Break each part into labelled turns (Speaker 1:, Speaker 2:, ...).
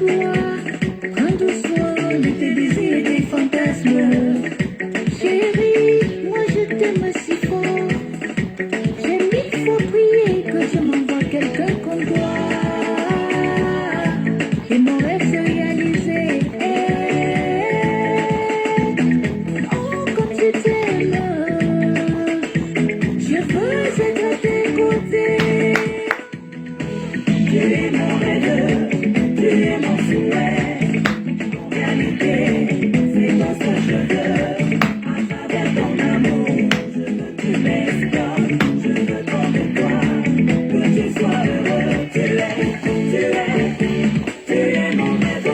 Speaker 1: toi. Prends doucement de tes désirs et tes fantasmes. Chérie, moi je t'aime si fort. J'ai mille fois prié que je m'envoie quelqu'un comme toi. Et mon rêve se réalisait. Oh, comme je t'aime. Je veux être à tes côtés. Tu es mon rêve, tu es mon souhait. En réalité, c'est dans ce que je veux. À travers ton amour, je veux que tu m'explores. Je veux comme toi, que tu sois heureux. Tu es mon rêve.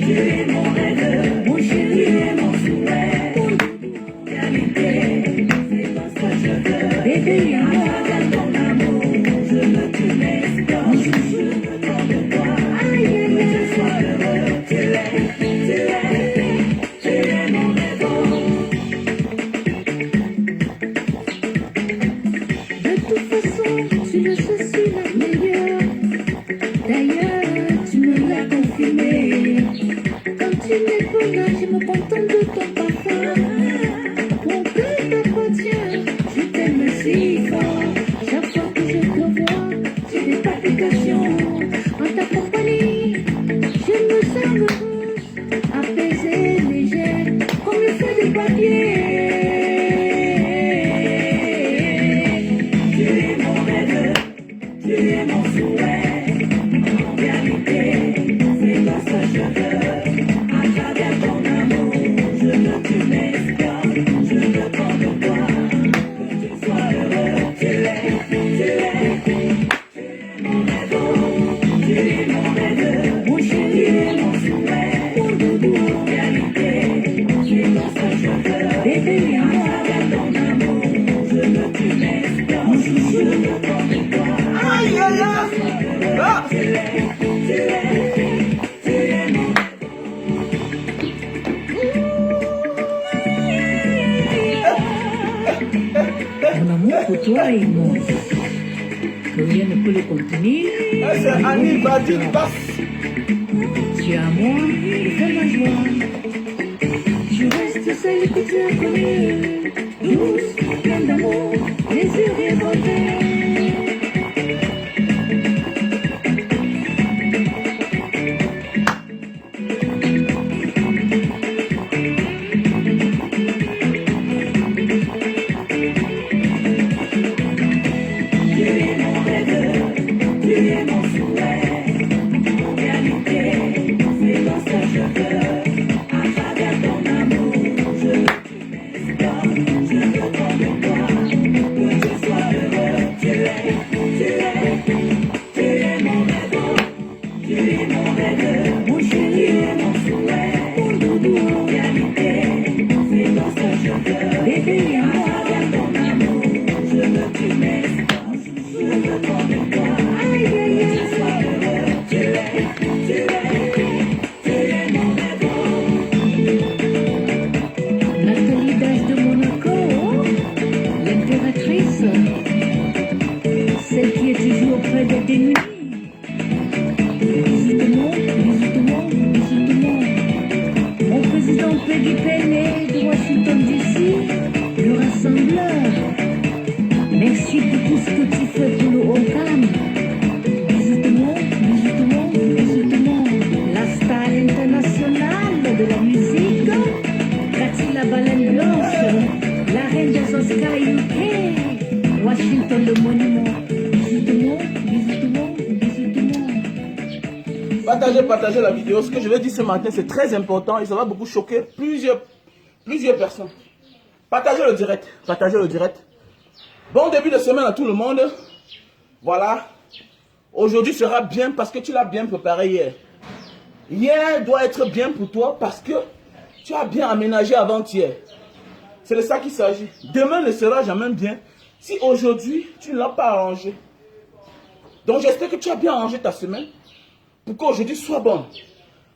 Speaker 1: Tu es mon rêve, mon chéri, tu es mon souhait. En réalité, c'est dans ce que je veux. Bébé, à travers ton amour, je veux que tu m'explores. Je veux comme toi, que tu sois heureux. Tu es mon rêve. De toute façon, tu le sais, je suis la meilleure. D'ailleurs, tu me l'as confirmé. Quand tu n'es pas là, je me contente de ton parfum. Mon cœur t'appartient, je t'aime si fort. Chaque fois que je te vois, j'ai des palpitations. En ta compagnie, je me sens heureuse, apaisée, légère, comme le feu de papier. Tu es mon rêve, tu es mon souhait. En réalité, c'est dans ce que je veux. À travers ton amour, je veux que tu m'explores. Je veux comme toi, que tu sois heureux. Tu es mon rêve. Tu es mon rêve, mon chéri, tu es mon souhait. En réalité, c'est dans ce que je veux. Bébé, à travers ton amour, je veux que tu m'explores. Je veux comme toi.
Speaker 2: Aïe, aïe, aïe. Ah.
Speaker 1: Tu es mon Mon amour pour toi est immense. Que rien ne peut le contenir.
Speaker 2: C'est Annie Badil Bass.
Speaker 1: Tu es à moi et fais ma joie. Je reste celle que tu as connue. Douce, pleine d'amour, désir et beauté. Tu es mon rêve, tu es mon souhait. En réalité, c'est dans ce que je veux. À travers ton amour, je veux que tu m'explores. Je veux comme toi, que tu sois heureux. Tu es mon rêve. Tu es mon rêve, mon chéri, tu es mon souhait. En réalité, c'est dans ce que je veux. Bébé, à travers ton amour, je veux que tu m'explores. Je veux comme toi, que tu sois heureux. Tu es mon rêve. Nathalie d'As de Monaco, l'impératrice, celle qui est toujours près des démunis. Visite-moi, visite-moi, visite-moi. Mon président Peggy Penney de Washington DC, le rassembleur. Merci pour tout ce que tu fais pour le Ocam. Visite-moi, visite-moi, visite-moi. La star internationale de la musique, Cathy la baleine blanche, la reine des Oscars UK, Washington le monument. Visite-moi, visite-moi, visite-moi.
Speaker 2: Partagez la vidéo. Ce que je vais dire ce matin, c'est très important et ça va beaucoup choquer plusieurs personnes. Partagez le direct. Partagez le direct. Bon début de semaine à tout le monde. Voilà. Aujourd'hui sera bien parce que tu l'as bien préparé hier. Hier doit être bien pour toi parce que tu as bien aménagé avant-hier. C'est de ça qu'il s'agit. Demain ne sera jamais bien si aujourd'hui tu ne l'as pas arrangé. Donc j'espère que tu as bien arrangé ta semaine pour qu'aujourd'hui soit bon.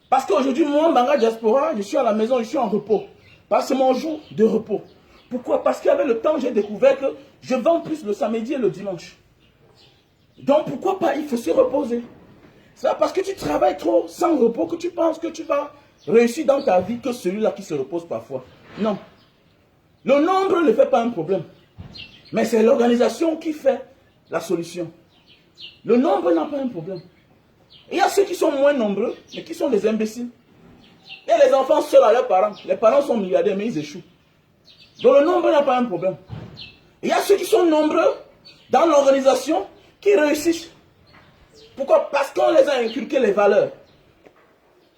Speaker 2: Parce qu'aujourd'hui, moi, Mbanga Diaspora, je suis à la maison, je suis en repos. Parce que c'est mon jour de repos. Pourquoi? Parce qu'avec le temps, j'ai découvert que je vends plus le samedi et le dimanche. Donc pourquoi pas, il faut se reposer. C'est pas parce que tu travailles trop sans repos que tu penses que tu vas réussir dans ta vie que celui-là qui se repose parfois. Non. Le nombre ne fait pas un problème. Mais c'est l'organisation qui fait la solution. Le nombre n'a pas un problème. Il y a ceux qui sont moins nombreux, mais qui sont des imbéciles. Il y a les enfants seuls à leurs parents. Les parents sont milliardaires, mais ils échouent. Donc le nombre n'a pas un problème. Il y a ceux qui sont nombreux dans l'organisation qui réussissent. Pourquoi? Parce qu'on les a inculqué les valeurs.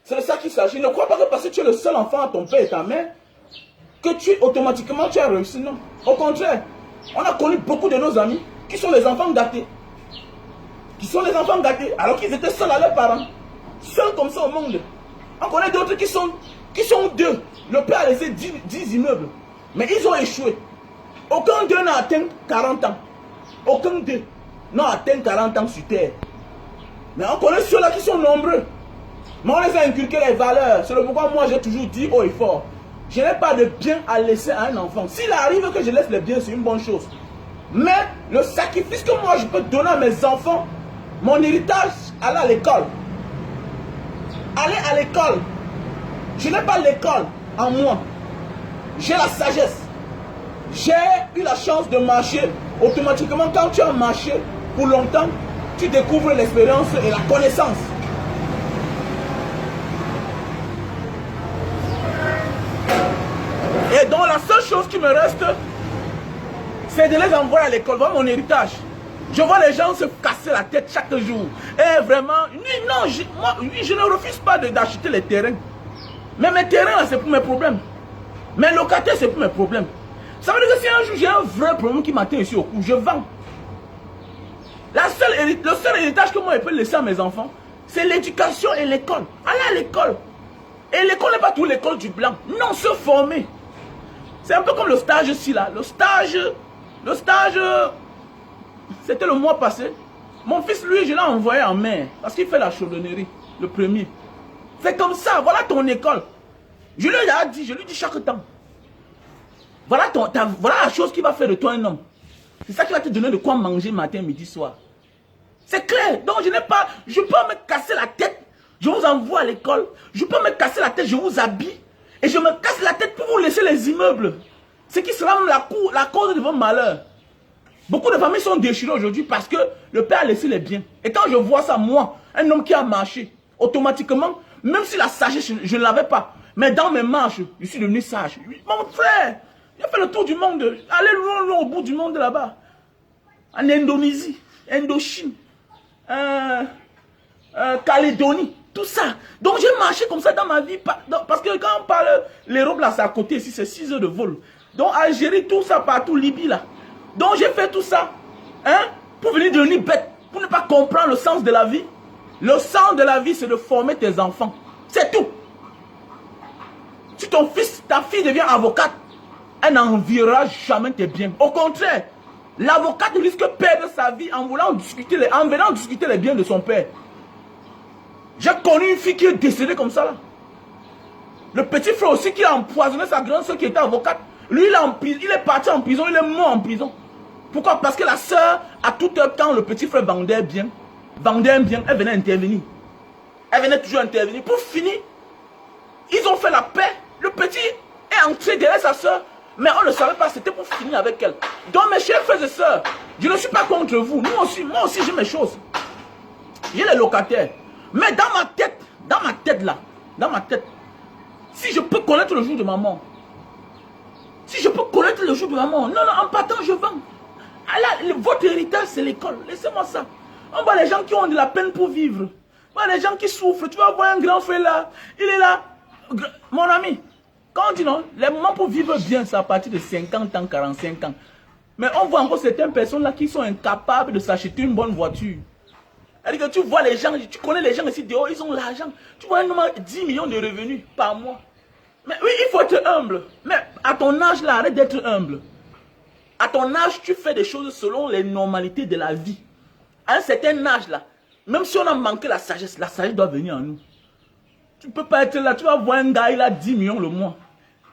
Speaker 2: C'est de ça qu'il s'agit. Ne crois pas que parce que tu es le seul enfant à ton père et ta mère, que automatiquement tu as réussi. Non. Au contraire, on a connu beaucoup de nos amis qui sont les enfants gâtés. Qui sont les enfants gâtés alors qu'ils étaient seuls à leurs parents. Seuls comme ça au monde. On connaît d'autres qui sont deux. Le père a laissé 10 immeubles. Mais ils ont échoué. Aucun d'eux n'a atteint 40 ans. Aucun d'eux n'a atteint 40 ans sur terre. Mais on connaît ceux-là qui sont nombreux. Mais on les a inculqué les valeurs. C'est pourquoi moi j'ai toujours dit haut et fort. Je n'ai pas de bien à laisser à un enfant. S'il arrive que je laisse les biens, c'est une bonne chose. Mais le sacrifice que moi je peux donner à mes enfants, mon héritage, aller à l'école. Aller à l'école. Je n'ai pas l'école en moi. J'ai la sagesse. J'ai eu la chance de marcher. Automatiquement, quand tu as marché pour longtemps, tu découvres l'expérience et la connaissance. Et donc la seule chose qui me reste, c'est de les envoyer à l'école. Voilà mon héritage. Je vois les gens se casser la tête chaque jour. Et vraiment, non, je ne refuse pas d'acheter les terrains. Mais mes terrains, c'est pour mes problèmes. Mes locataires, c'est pour mes problèmes. Ça veut dire que si un jour j'ai un vrai problème qui m'atteint ici au cou, je vends. Le seul héritage que moi je peux laisser à mes enfants, c'est l'éducation et l'école. Aller à l'école. Et l'école n'est pas tout l'école du blanc. Non, se former. C'est un peu comme le stage ici là. Le stage, c'était le mois passé. Mon fils, lui, je l'ai envoyé en mer. Parce qu'il fait la chaudronnerie, le premier. C'est comme ça, voilà ton école. Je lui ai dit chaque temps. Voilà la chose qui va faire de toi un homme. C'est ça qui va te donner de quoi manger matin, midi, soir. C'est clair. Donc je peux me casser la tête. Je vous envoie à l'école. Je peux me casser la tête, je vous habille. Et je me casse la tête pour vous laisser les immeubles. Ce qui sera même la cause de votre malheur. Beaucoup de familles sont déchirées aujourd'hui parce que le père a laissé les biens. Et quand je vois ça, moi, un homme qui a marché, automatiquement, même si la sagesse, je ne l'avais pas. Mais dans mes marches, je suis devenu sage. Mon frère, il a fait le tour du monde. Allez loin au bout du monde là-bas. En Indonésie, Indochine, Calédonie, tout ça. Donc j'ai marché comme ça dans ma vie. Parce que quand on parle, l'Europe là, c'est à côté ici, c'est 6 heures de vol. Donc Algérie, tout ça, partout, Libye là. Donc j'ai fait tout ça, hein, pour venir devenir bête, pour ne pas comprendre le sens de la vie. Le sens de la vie, c'est de former tes enfants. C'est tout. Si ton fils, ta fille devient avocate, elle n'enviera jamais tes biens. Au contraire, l'avocate risque de perdre sa vie en venant discuter les biens de son père. J'ai connu une fille qui est décédée comme ça là. Le petit frère aussi qui a empoisonné sa grande soeur qui était avocate. Lui, il est parti en prison, il est mort en prison. Pourquoi? Parce que la soeur, à tout heure, quand le petit frère vendait un bien, elle venait intervenir. Elle venait toujours intervenir. Pour finir, ils ont fait la paix. Le petit est entré derrière sa soeur, mais on ne savait pas, c'était pour finir avec elle. Donc mes chers frères et sœurs, je ne suis pas contre vous. Moi aussi j'ai mes choses. J'ai les locataires. Mais dans ma tête là, si je peux connaître le jour de ma mort, non, en partant, je vends. Alors, votre héritage, c'est l'école. Laissez-moi ça. On voit les gens qui ont de la peine pour vivre. On voit les gens qui souffrent. Tu vas voir un grand frère là. Il est là. Mon ami, quand on dit non, les moments pour vivre bien, c'est à partir de 50 ans, 45 ans. Mais on voit encore certaines personnes là qui sont incapables de s'acheter une bonne voiture. C'est-à-dire que tu vois les gens, tu connais les gens ici dehors, ils ont l'argent. Tu vois un homme 10 millions de revenus par mois. Mais oui, il faut être humble. Mais à ton âge là, arrête d'être humble. À ton âge, tu fais des choses selon les normalités de la vie. À un certain âge là, même si on a manqué la sagesse doit venir en nous. Tu ne peux pas être là, tu vas voir un gars, il a 10 millions le mois.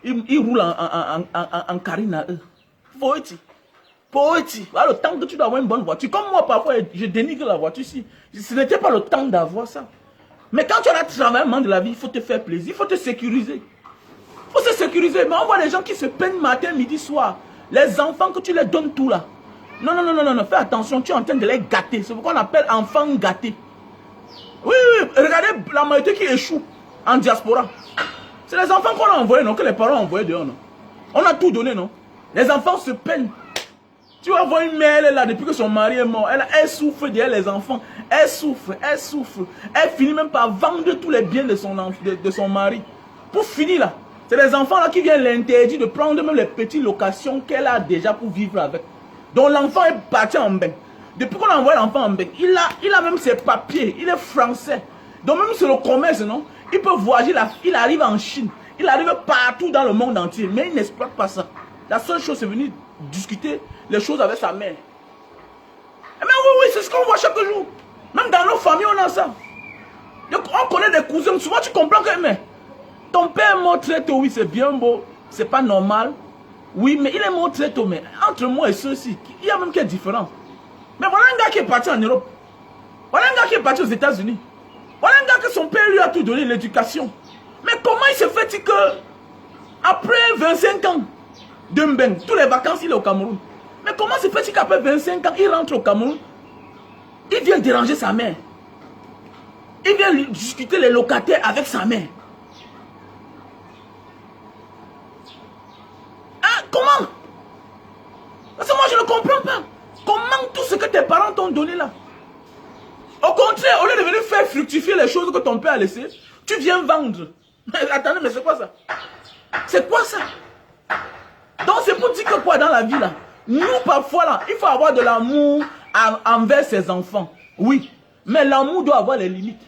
Speaker 2: Il roule en carine à eux. Faut être. Poeti, voilà le temps que tu dois avoir une bonne voiture. Comme moi, parfois, je dénigre la voiture ici. Ce n'était pas le temps d'avoir ça. Mais quand tu as travaillé de la vie, il faut te faire plaisir, il faut te sécuriser. Il faut se sécuriser. Mais on voit les gens qui se peignent matin, midi, soir. Les enfants que tu les donnes tout là. Non, non, non, non, non, fais attention, tu es en train de les gâter. C'est ce qu'on appelle enfants gâtés. Oui, oui, regardez la majorité qui échoue en diaspora. C'est les enfants qu'on a envoyés, non, que les parents ont envoyés dehors, non. On a tout donné, non. Les enfants se peignent. Tu vas voir une mère, elle est là depuis que son mari est mort. Elle souffre derrière les enfants. Elle souffre, elle souffre. Elle finit même par vendre tous les biens de son mari. Pour finir là. C'est les enfants là qui viennent l'interdire de prendre même les petites locations qu'elle a déjà pour vivre avec. Donc l'enfant est parti en bain. Depuis qu'on a envoyé l'enfant en bain, il a même ses papiers. Il est français. Donc même sur le commerce, non, il peut voyager. Il arrive en Chine. Il arrive partout dans le monde entier. Mais il n'exploite pas ça. La seule chose, c'est venir discuter les choses avec sa mère. Mais oui, oui, c'est ce qu'on voit chaque jour. Même dans nos familles, on a ça. Donc, on connaît des cousins. Souvent, tu comprends que mais, ton père est mort très tôt. Oui, c'est bien beau. C'est pas normal. Oui, mais il est mort très tôt. Mais entre moi et ceux-ci, il y a même qui est différent. Mais voilà un gars qui est parti en Europe. Voilà un gars qui est parti aux États-Unis. Voilà un gars que son père lui a tout donné, l'éducation. Mais comment il se fait-il que, après 25 ans de Mbeng, toutes les vacances, il est au Cameroun? Mais comment se fait-il qu'après 25 ans, il rentre au Cameroun? Il vient déranger sa mère. Il vient discuter les locataires avec sa mère. Hein? Comment? Parce que moi, je ne comprends pas. Comment tout ce que tes parents t'ont donné là? Au contraire, au lieu de venir faire fructifier les choses que ton père a laissées, tu viens vendre. Mais attendez, mais c'est quoi ça? C'est quoi ça? Donc c'est pour dire que quoi dans la vie là? Nous parfois là, il faut avoir de l'amour envers ses enfants. Oui, mais l'amour doit avoir les limites.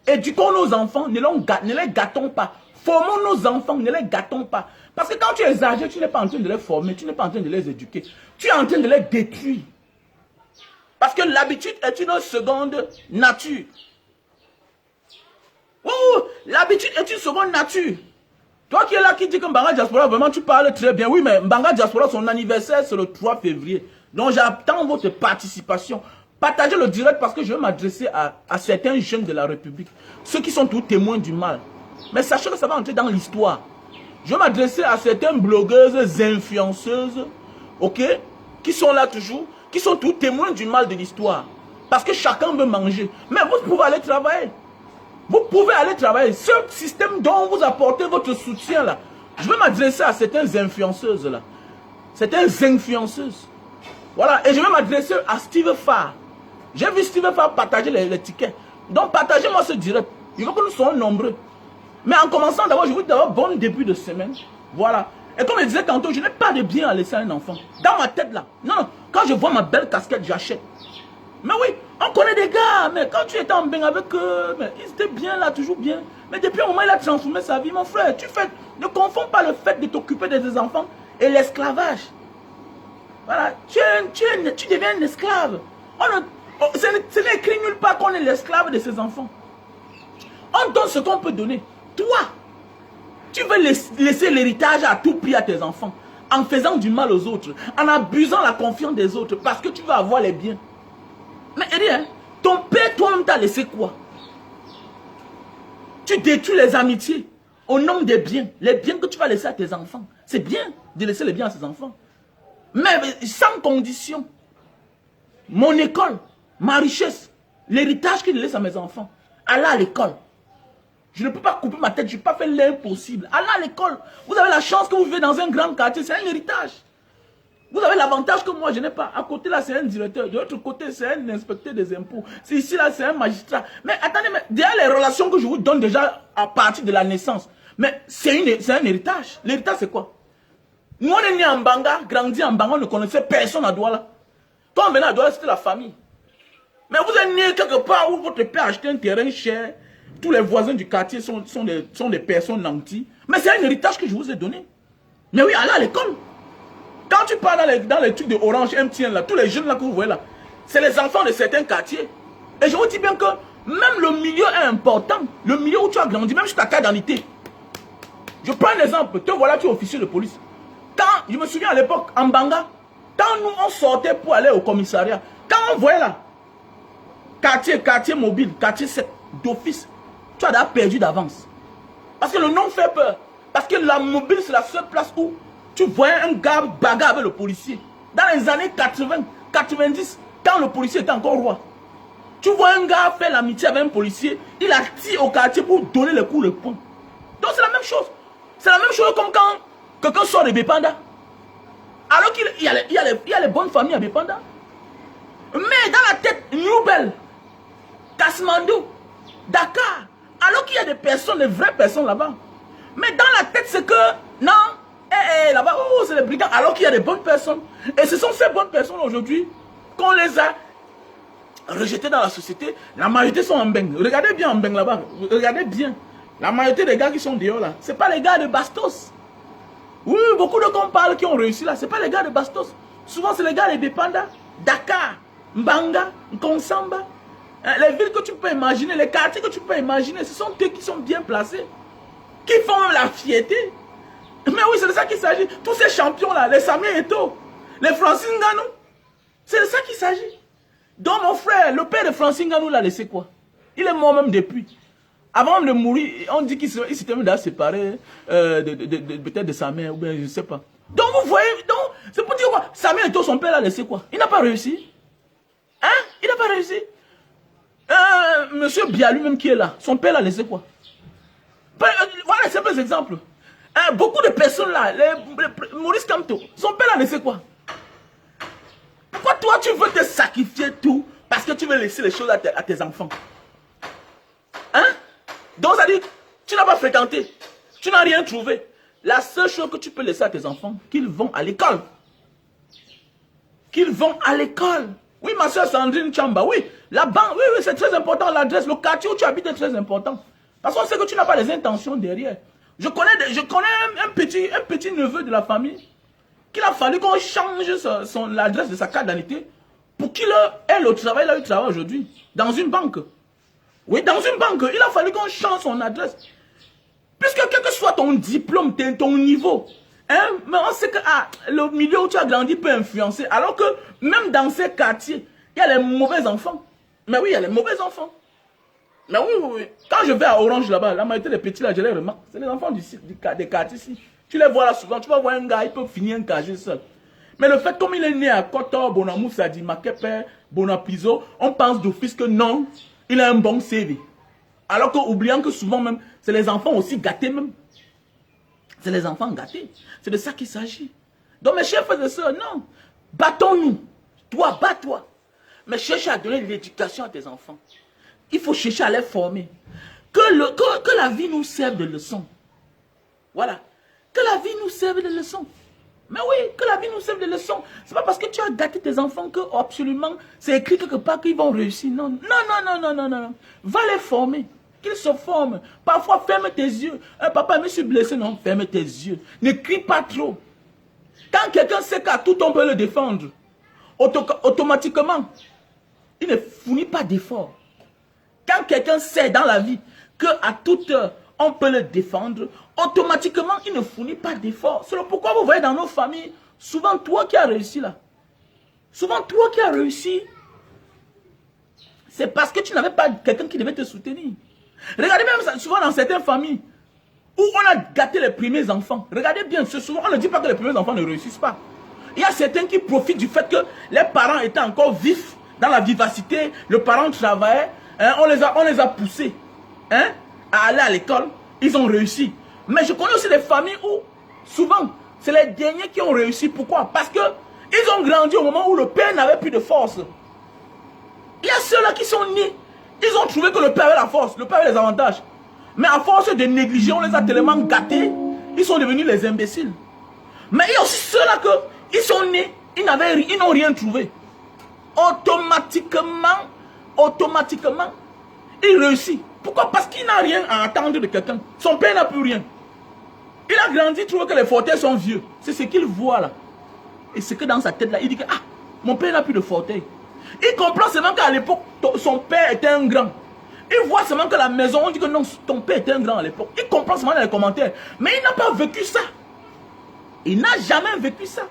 Speaker 2: Éduquons nos enfants, ne les gâtons pas. Formons nos enfants, ne les gâtons pas. Parce que quand tu exagères, tu n'es pas en train de les former, tu n'es pas en train de les éduquer. Tu es en train de les détruire. Parce que l'habitude est une seconde nature. Oh, l'habitude est une seconde nature. Toi qui es là, qui dis que Mbanga Diaspora, vraiment tu parles très bien. Oui, mais Mbanga Diaspora, son anniversaire, c'est le 3 février. Donc j'attends votre participation. Partagez le direct parce que je vais m'adresser à certains jeunes de la République. Ceux qui sont tous témoins du mal. Mais sachez que ça va entrer dans l'histoire. Je vais m'adresser à certaines blogueuses, influenceuses, ok, qui sont là toujours, qui sont tous témoins du mal de l'histoire. Parce que chacun veut manger. Mais vous pouvez aller travailler. Vous pouvez aller travailler. Ce système dont vous apportez votre soutien là, je vais m'adresser à certaines influenceuses là. Certaines influenceuses. Voilà. Et je vais m'adresser à Steve Farr. J'ai vu Steve Farr partager les tickets. Donc partagez-moi ce direct. Il faut que nous soyons nombreux. Mais en commençant d'abord, je vous dis d'abord bon début de semaine. Voilà. Et comme je disais tantôt, je n'ai pas de bien à laisser à un enfant. Dans ma tête là. Non, non. Quand je vois ma belle casquette, j'achète. Mais oui, on connaît des gars, mais quand tu étais en bain avec eux, mais ils étaient bien là, toujours bien. Mais depuis un moment, il a transformé sa vie. Mon frère, ne confonds pas le fait de t'occuper de tes enfants et l'esclavage. Voilà, tu deviens un esclave. Ce n'est écrit nulle part qu'on est l'esclave de ses enfants. On donne ce qu'on peut donner. Toi, tu veux laisser l'héritage à tout prix à tes enfants, en faisant du mal aux autres, en abusant la confiance des autres, parce que tu veux avoir les biens. Mais rien, ton père, toi-même, t'a laissé quoi? Tu détruis les amitiés au nom des biens. Les biens que tu vas laisser à tes enfants. C'est bien de laisser les biens à ses enfants. Mais sans condition. Mon école, ma richesse, l'héritage que je laisse à mes enfants. Aller à l'école. Je ne peux pas couper ma tête, je ne peux pas faire l'impossible. Aller à l'école. Vous avez la chance que vous vivez dans un grand quartier, c'est un héritage. Vous avez l'avantage que moi je n'ai pas. À côté là c'est un directeur, de l'autre côté c'est un inspecteur des impôts. Ici là c'est un magistrat. Mais attendez, mais derrière les relations que je vous donne déjà à partir de la naissance, mais c'est un héritage. L'héritage c'est quoi? Nous on est né en Banga, grandi en Banga, on ne connaissait personne à Douala. Quand on venait à Douala c'était la famille. Mais vous êtes né quelque part où votre père a acheté un terrain cher. Tous les voisins du quartier sont des personnes nantis. Mais c'est un héritage que je vous ai donné. Mais oui, allez à l'école. Quand tu pars dans les trucs de Orange, MTN, là, tous les jeunes là que vous voyez là, c'est les enfants de certains quartiers. Et je vous dis bien que même le milieu est important. Le milieu où tu as grandi, même sur ta carte d'identité. Je prends un exemple. Te voilà, tu es officier de police. Quand, je me souviens à l'époque, en Banga, Quand nous, on sortait pour aller au commissariat, quand on voyait là, quartier mobile, quartier 7, d'office, tu as déjà perdu d'avance. Parce que le nom fait peur. Parce que la mobile, c'est la seule place où tu voyais un gars bagarre avec le policier. Dans les années 80, 90, quand le policier était encore roi, tu vois un gars faire l'amitié avec un policier, il attire au quartier pour donner le coup de poing. Donc c'est la même chose. C'est la même chose comme quand quelqu'un sort de Bépanda. Alors qu'il y a les bonnes familles à Bépanda. Mais dans la tête, Newbel, Kasmando, Dakar, alors qu'il y a des personnes, des vraies personnes là-bas. Mais dans la tête, c'est que, non, là-bas, oh, c'est les brigands, alors qu'il y a des bonnes personnes. Et ce sont ces bonnes personnes aujourd'hui qu'on les a rejetées dans la société. La majorité sont en beng. Regardez bien en beng là-bas. Regardez bien. La majorité des gars qui sont dehors là, ce n'est pas les gars de Bastos. Oui, beaucoup de gens parlent qui ont réussi là, ce n'est pas les gars de Bastos. Souvent, c'est les gars de Bépanda, Dakar, Mbanga, Nkonsamba. Les villes que tu peux imaginer, les quartiers que tu peux imaginer, ce sont eux qui sont bien placés. Qui font même la fierté. Mais oui, c'est de ça qu'il s'agit. Tous ces champions-là, les Samuel Eto'o, les Francine Ngannou, c'est de ça qu'il s'agit. Donc mon frère, le père de Francine Ngannou l'a laissé quoi? Il est mort même depuis. Avant de mourir, on dit qu'il s'était même séparé peut-être de sa mère, ou bien je ne sais pas. Donc vous voyez, c'est pour dire quoi? Samuel Eto'o, son père l'a laissé quoi? Il n'a pas réussi. Hein? Il n'a pas réussi. Monsieur Bia lui-même qui est là, son père l'a laissé quoi? Voilà un simple exemple. Beaucoup de personnes là, Maurice Kamto, son père l'a laissé quoi? Pourquoi toi tu veux te sacrifier tout parce que tu veux laisser les choses à tes enfants? Hein? Donc ça dit, tu n'as pas fréquenté, tu n'as rien trouvé. La seule chose que tu peux laisser à tes enfants, qu'ils vont à l'école. Qu'ils vont à l'école. Oui, ma soeur Sandrine Chamba, oui. La banque, oui, c'est très important. L'adresse, le quartier où tu habites est très important. Parce qu'on sait que tu n'as pas les intentions derrière. Je connais un petit neveu de la famille qu'il a fallu qu'on change l'adresse de sa carte d'identité pour qu'il ait le travail. Il a eu le travail aujourd'hui. Dans une banque. Oui, dans une banque. Il a fallu qu'on change son adresse. Puisque quel que soit ton diplôme, ton niveau, hein, mais on sait que le milieu où tu as grandi peut influencer. Alors que même dans ces quartiers, il y a les mauvais enfants. Mais oui, il y a les mauvais enfants. Mais oui. Quand je vais à Orange là-bas, la majorité des petits là, je les remarque. C'est les enfants des quartiers ici. Tu les vois là souvent. Tu vas voir un gars, il peut finir un casier seul. Mais le fait, comme il est né à Kotor, Bonamou, Sadi, Makepe, Bonapiso, on pense d'office que non, il a un bon CV. Alors qu'oubliant que souvent même, c'est les enfants aussi gâtés même. C'est les enfants gâtés. C'est de ça qu'il s'agit. Donc mes chers frères et sœurs, non. Battons-nous. Toi, bats-toi. Mais cherche à donner de l'éducation à tes enfants. Il faut chercher à les former. Que la vie nous serve de leçon. Voilà. Que la vie nous serve de leçon. Mais oui, que la vie nous serve de leçon. C'est pas parce que tu as gâté tes enfants que absolument c'est écrit quelque part qu'ils vont réussir. Non. Va les former. Qu'ils se forment. Parfois, ferme tes yeux. Papa, je me suis blessé. Non, ferme tes yeux. Ne crie pas trop. Quand quelqu'un sait qu'à tout on peut le défendre, automatiquement, il ne fournit pas d'effort. Quand quelqu'un sait dans la vie qu'à toute heure, on peut le défendre, automatiquement, il ne fournit pas d'effort. C'est pourquoi vous voyez dans nos familles, souvent toi qui as réussi là. Souvent toi qui as réussi, c'est parce que tu n'avais pas quelqu'un qui devait te soutenir. Regardez même souvent dans certaines familles où on a gâté les premiers enfants. Regardez bien, souvent on ne dit pas que les premiers enfants ne réussissent pas. Il y a certains qui profitent du fait que les parents étaient encore vifs, dans la vivacité, le parent travaillait, hein, on les a poussés hein, à aller à l'école, ils ont réussi. Mais je connais aussi des familles où, souvent, c'est les derniers qui ont réussi. Pourquoi? Parce que ils ont grandi au moment où le père n'avait plus de force. Il y a ceux-là qui sont nés, ils ont trouvé que le père avait la force, le père avait les avantages. Mais à force de négliger, on les a tellement gâtés, ils sont devenus les imbéciles. Mais il y a aussi ceux-là qui sont nés, ils n'ont rien trouvé. Automatiquement, il réussit. Pourquoi? Parce qu'il n'a rien à attendre de quelqu'un. Son père n'a plus rien. Il a grandi, il trouve que les fauteuils sont vieux. C'est ce qu'il voit là. Et c'est que dans sa tête là, il dit que mon père n'a plus de fauteuil. Il comprend seulement qu'à l'époque, son père était un grand. Il voit seulement que la maison, on dit que non, ton père était un grand à l'époque. Il comprend seulement dans les commentaires. Mais il n'a pas vécu ça. Il n'a jamais vécu ça.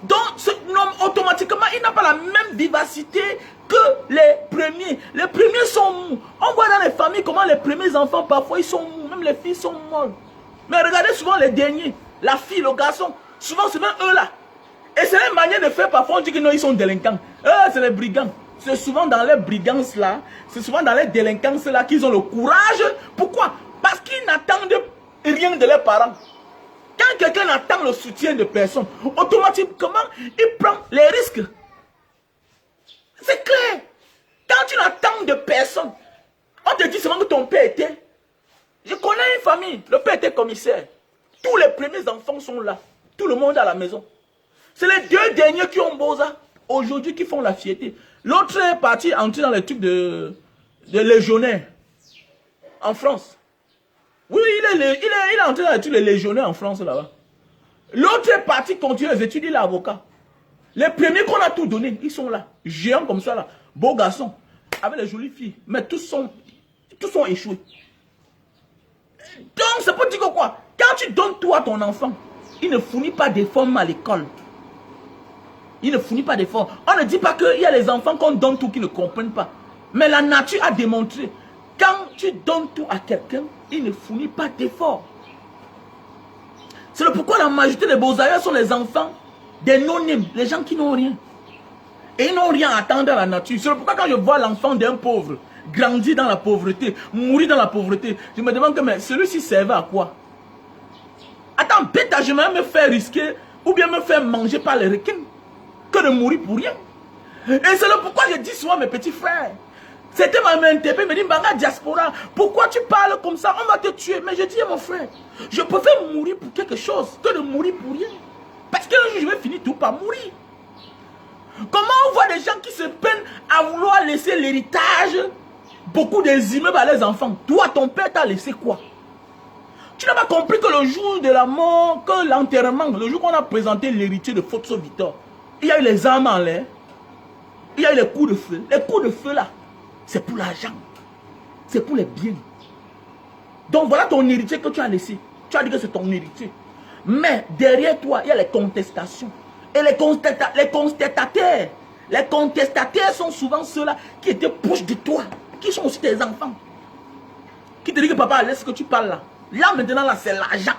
Speaker 2: Donc, ce homme, automatiquement, il n'a pas la même vivacité que les premiers. Les premiers sont mous. On voit dans les familles comment les premiers enfants, parfois, ils sont mous. Même les filles sont molles. Mais regardez souvent les derniers. La fille, le garçon. Souvent, c'est même eux là. Et c'est une manière de faire. Parfois, on dit que non, ils sont délinquants. C'est les brigands. C'est souvent dans les brigances là. C'est souvent dans les délinquances là qu'ils ont le courage. Pourquoi? Parce qu'ils n'attendent rien de leurs parents. Quand quelqu'un attend le soutien de personne, automatiquement, il prend les risques. C'est clair. Quand tu n'attends de personne, on te dit seulement que ton père était. Je connais une famille, le père était commissaire. Tous les premiers enfants sont là. Tout le monde est à la maison. C'est les deux derniers qui ont Boza, aujourd'hui, qui font la fierté. L'autre est parti entrer dans les trucs de légionnaire en France. Oui, il est entré dans les trucs de légionnaire en France là-bas. L'autre est parti continuer les études, il est avocat. Les premiers qu'on a tout donné, ils sont là. Géants comme ça là. Beaux garçons. Avec les jolies filles. Mais tous sont échoués. Donc c'est pour dire que quoi? Quand tu donnes tout à ton enfant, il ne fournit pas d'efforts à l'école. Il ne fournit pas d'efforts. On ne dit pas qu'il y a les enfants qu'on donne tout qui ne comprennent pas. Mais la nature a démontré. Quand tu donnes tout à quelqu'un, il ne fournit pas d'efforts. C'est pourquoi la majorité des beaux-ailleurs sont les enfants des non-nîmes, les gens qui n'ont rien. Et ils n'ont rien à attendre à la nature. C'est pourquoi quand je vois l'enfant d'un pauvre grandir dans la pauvreté, mourir dans la pauvreté, je me demande que mais celui-ci servait à quoi? Attends, bête, je vais me faire risquer ou bien me faire manger par les requins que de mourir pour rien. Et c'est pourquoi je dis souvent à mes petits frères, c'était ma interpellé, me dit, Banga diaspora, pourquoi tu parles comme ça? On va te tuer. Mais je dis à mon frère, je préfère mourir pour quelque chose que de mourir pour rien. Parce que je vais finir tout par mourir. Comment on voit des gens qui se peinent à vouloir laisser l'héritage, beaucoup des immeubles à leurs enfants? Toi, ton père t'a laissé quoi? Tu n'as pas compris que le jour de la mort, que l'enterrement, le jour qu'on a présenté l'héritier de Fotso Victor, il y a eu les armes en l'air, il y a eu les coups de feu. Les coups de feu là, c'est pour l'argent. C'est pour les biens. Donc voilà ton héritier que tu as laissé. Tu as dit que c'est ton héritier. Mais derrière toi, il y a les contestations. Et les contestataires sont souvent ceux-là qui étaient proches de toi. Qui sont aussi tes enfants. Qui te disent que papa, laisse ce que tu parles là. Là maintenant, là, c'est l'argent.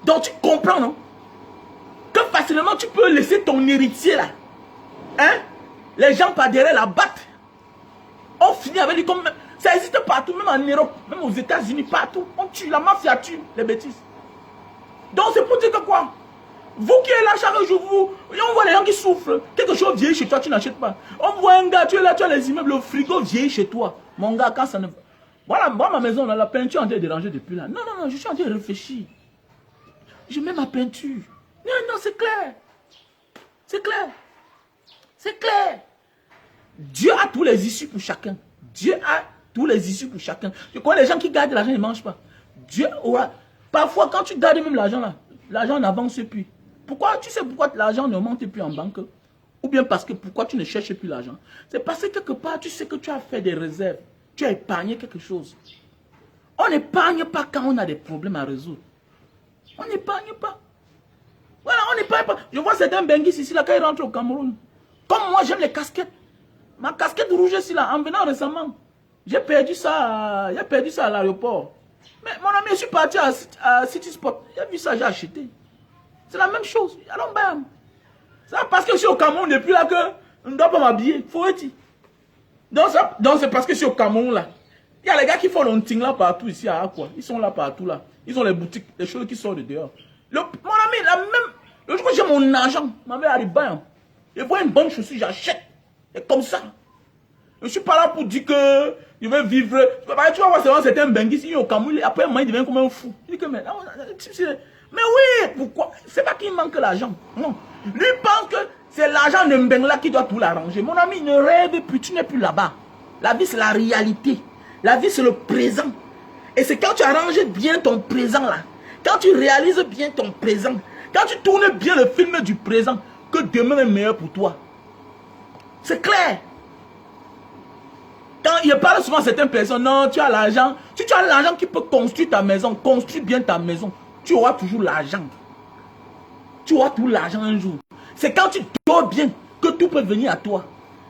Speaker 2: Donc tu comprends, non? Que facilement tu peux laisser ton héritier là. Hein? Les gens par derrière la battent. On finit avec lui comme... Ça existe partout, même en Europe, même aux États-Unis, partout. On tue, la mafia tue les bêtises. Donc c'est pour dire que quoi? Vous qui êtes là chaque jour, on voit les gens qui souffrent. Quelque chose vieillit chez toi, tu n'achètes pas. On voit un gars, tu es là, tu as les immeubles, le frigo vieillit chez toi. Mon gars, quand ça ne... Voilà, moi, ma maison, là, la peinture est en train de déranger depuis là. Non, non, non, je suis en train de réfléchir. Je mets ma peinture. Non, non, c'est clair. C'est clair. C'est clair. Dieu a tous les issues pour chacun. Dieu a tous les issues pour chacun. Je connais les gens qui gardent l'argent, ils ne mangent pas. Dieu aura... Parfois, quand tu gardes même l'argent là, l'argent n'avance plus. Pourquoi? Tu sais pourquoi l'argent ne monte plus en banque? Ou bien parce que pourquoi tu ne cherches plus l'argent? C'est parce que quelque part, tu sais que tu as fait des réserves. Tu as épargné quelque chose. On n'épargne pas quand on a des problèmes à résoudre. On n'épargne pas. Voilà, on n'épargne pas. Je vois certains benguis ici, là, quand ils rentrent au Cameroun. Comme moi, j'aime les casquettes. Ma casquette rouge ici, là, en venant récemment, j'ai perdu ça à l'aéroport. Mais mon ami, je suis parti à City Spot. J'ai vu ça, j'ai acheté. C'est la même chose. Allons, bam. Ça, parce que je suis au Cameroun depuis là que on ne doit pas m'habiller. Faut être. Donc c'est parce que je suis au Cameroun là. Il y a les gars qui font l'hunting là partout ici à Aqua. Ils sont là partout là. Ils ont les boutiques, les choses qui sortent de dehors. Mon ami, la même. Le jour que j'ai mon argent, ma mère arrive bien. Je vois une bonne chaussure, j'achète. C'est comme ça. Je ne suis pas là pour dire que je vais vivre. Tu vas voir, c'est certains benguis ici au Cameroun. Après, moi, il devient comme un fou. Il dit que, mais oui, pourquoi? C'est pas qu'il manque l'argent. Non. Lui pense que c'est l'argent de Mbengla qui doit tout l'arranger. Mon ami, ne rêve plus, tu n'es plus là-bas. La vie, c'est la réalité. La vie, c'est le présent. Et c'est quand tu arranges bien ton présent là, quand tu réalises bien ton présent, quand tu tournes bien le film du présent, que demain est meilleur pour toi. C'est clair. Quand il parle souvent à certaines personnes, non, tu as l'argent. Si tu as l'argent qui peut construire ta maison, construis bien ta maison. Tu auras toujours l'argent. Tu auras tout l'argent un jour. C'est quand tu dors bien que tout peut venir à toi.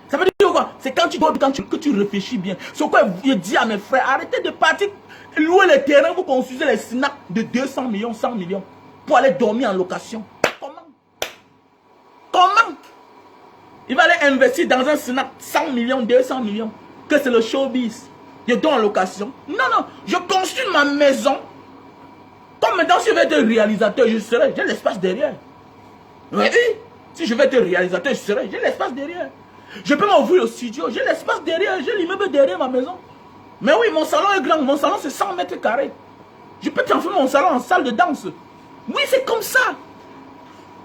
Speaker 2: Ça veut dire quoi? C'est quand tu dors bien, que tu réfléchis bien. C'est quoi je dis à mes frères, arrêtez de partir louer les terrains, vous construisez les snacks de 200 millions, 100 millions pour aller dormir en location. Comment? Comment? Il va aller investir dans un snack 100 millions, 200 millions, que c'est le showbiz. Je donne en location. Non, non, je construis ma maison. Comme maintenant, si je vais être réalisateur, je serai. J'ai l'espace derrière. Oui, si je vais être réalisateur, je serai. J'ai l'espace derrière. Je peux m'ouvrir au studio. J'ai l'espace derrière. J'ai l'immeuble derrière ma maison. Mais oui, mon salon est grand. Mon salon, c'est 100 mètres carrés. Je peux transformer mon salon en salle de danse. Oui, c'est comme ça.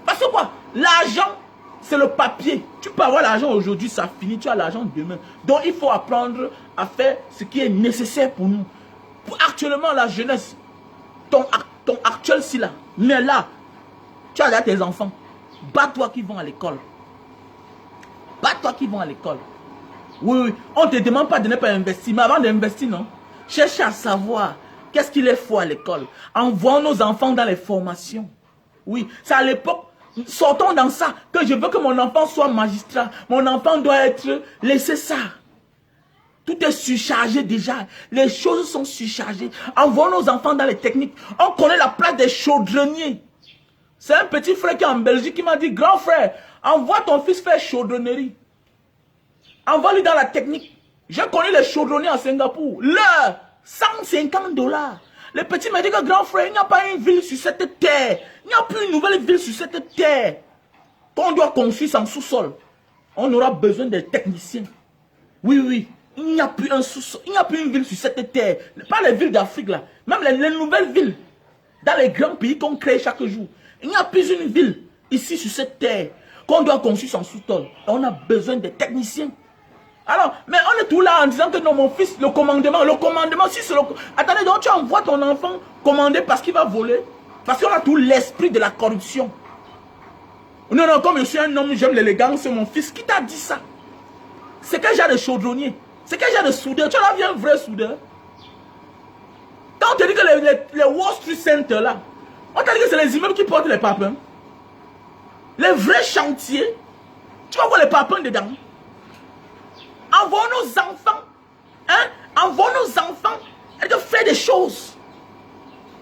Speaker 2: Parce que quoi? L'argent, c'est le papier. Tu peux avoir l'argent aujourd'hui, ça finit. Tu as l'argent demain. Donc, il faut apprendre à faire ce qui est nécessaire pour nous. Actuellement, la jeunesse, ton actuel, si là. Mais là, tu as déjà tes enfants. Bats-toi qui vont à l'école. Bats-toi qui vont à l'école. Oui, oui. On ne te demande pas de ne pas investir. Mais avant d'investir, non. Cherche à savoir qu'est-ce qu'il est faux à l'école. Envoie nos enfants dans les formations. Oui, c'est à l'époque. Sortons dans ça. Que je veux que mon enfant soit magistrat. Mon enfant doit être laissé ça. Tout est surchargé déjà. Les choses sont surchargées. Envoie nos enfants dans les techniques. On connaît la place des chaudronniers. C'est un petit frère qui est en Belgique qui m'a dit, grand frère, envoie ton fils faire chaudronnerie. Envoie-lui dans la technique. J'ai connu les chaudronniers à Singapour. L'heure, $150. Le petit m'a dit que grand frère, il n'y a pas une ville sur cette terre. Il n'y a plus une nouvelle ville sur cette terre. Qu'on doit construire sans sous-sol. On aura besoin des techniciens. Oui, oui. Il n'y a plus un sous-sol. Il n'y a plus une ville sur cette terre. Pas les villes d'Afrique là. Même les nouvelles villes. Dans les grands pays qu'on crée chaque jour. Il n'y a plus une ville ici sur cette terre qu'on doit construire sans sous-sol. On a besoin des techniciens. Alors, mais on est tout là en disant que non, mon fils, le commandement, si c'est le... Attendez, donc tu envoies ton enfant commander parce qu'il va voler. Parce qu'on a tout l'esprit de la corruption. Non, non, comme je suis un homme, j'aime l'élégance, c'est mon fils. Qui t'a dit ça? C'est quel genre de chaudronnier? C'est quel genre de soudeur? Tu as vu un vrai soudeur? Quand on te dit que les Wall Street Center là, on t'a dit que c'est les immeubles qui portent les papins. Les vrais chantiers, tu vas voir les papins dedans. Envoie nos enfants, hein? Envoie nos enfants de faire des choses.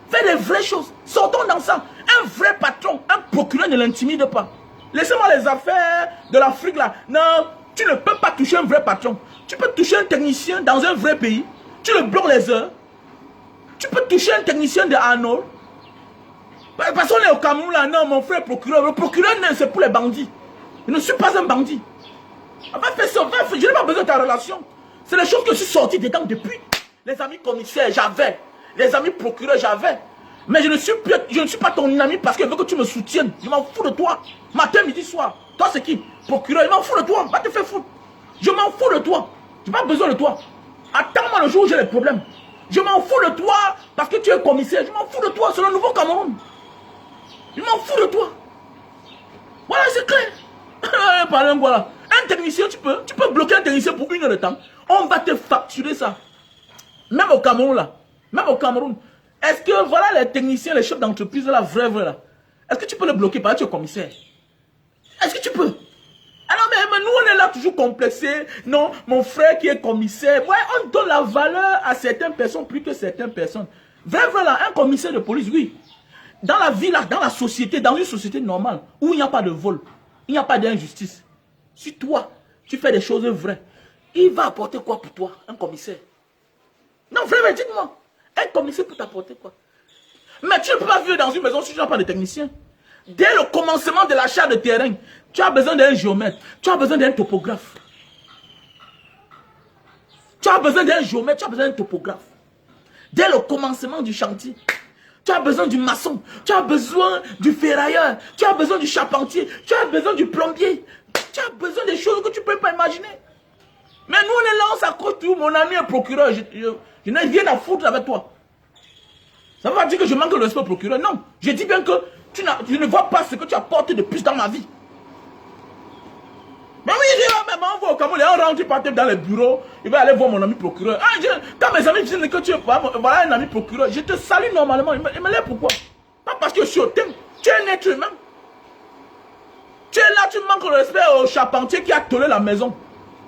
Speaker 2: Faire des vraies choses. Sortons dans ça. Un vrai patron, un procureur ne l'intimide pas. Laissez-moi les affaires de l'Afrique là. Non, tu ne peux pas toucher un vrai patron. Tu peux toucher un technicien dans un vrai pays. Tu le bloques les heures. Tu peux toucher un technicien de Arnold. Parce qu'on est au Cameroun là, non, mon frère procureur. Le procureur, c'est pour les bandits. Je ne suis pas un bandit. Va faire ça, je n'ai pas besoin de ta relation. C'est les choses que je suis sorti dedans depuis. Les amis commissaires, j'avais. Les amis procureurs, j'avais. Mais je ne suis pas ton ami parce que je veux que tu me soutiennes. Je m'en fous de toi. Matin, midi, soir. Toi, c'est qui? Procureur, je m'en fous de toi. Va te faire foutre. Je m'en fous de toi. Je n'ai pas besoin de toi. Attends-moi le jour où j'ai des problèmes. Je m'en fous de toi parce que tu es commissaire. Je m'en fous de toi. C'est le nouveau Cameroun. Je m'en fous de toi. Voilà, c'est clair. Voilà. Un technicien, tu peux bloquer un technicien pour 1 heure de temps. On va te facturer ça. Même au Cameroun là. Même au Cameroun. Est-ce que voilà les techniciens, les chefs d'entreprise là, vrai là. Est-ce que tu peux le bloquer parce que tu es commissaire? Est-ce que tu peux? Alors mais nous on est là toujours complexés. Non, mon frère qui est commissaire. Ouais, on donne la valeur à certaines personnes plus que certaines personnes. Vrai là, un commissaire de police, oui. Dans la vie là, dans la société, dans une société normale, où il n'y a pas de vol, il n'y a pas d'injustice. Si toi, tu fais des choses vraies, il va apporter quoi pour toi, un commissaire? Non, vraiment, dites-moi. Un commissaire peut t'apporter quoi? Mais tu ne peux pas vivre dans une maison si tu n'as pas de technicien. Dès le commencement de l'achat de terrain, tu as besoin d'un géomètre, tu as besoin d'un topographe. Tu as besoin d'un géomètre, tu as besoin d'un topographe. Dès le commencement du chantier, tu as besoin du maçon, tu as besoin du ferrailleur, tu as besoin du charpentier, tu as besoin du plombier. Tu as besoin des choses que tu ne peux pas imaginer. Mais nous, on est là, on s'accroche tout. Mon ami est procureur. Je n'ai rien à foutre avec toi. Ça ne veut pas dire que je manque le respect au procureur. Non. Je dis bien que tu ne vois pas ce que tu apportes de plus dans ma vie. Mais oui, on va au Cameroun, on rentre, il part dans les bureaux. Il va aller voir mon ami procureur. Quand mes amis disent que tu es voilà un ami procureur, je te salue normalement. Il me lève pourquoi? Pas parce que je suis hautain. Tu es un être humain. Tu es là, tu manques le respect au charpentier qui a tolé la maison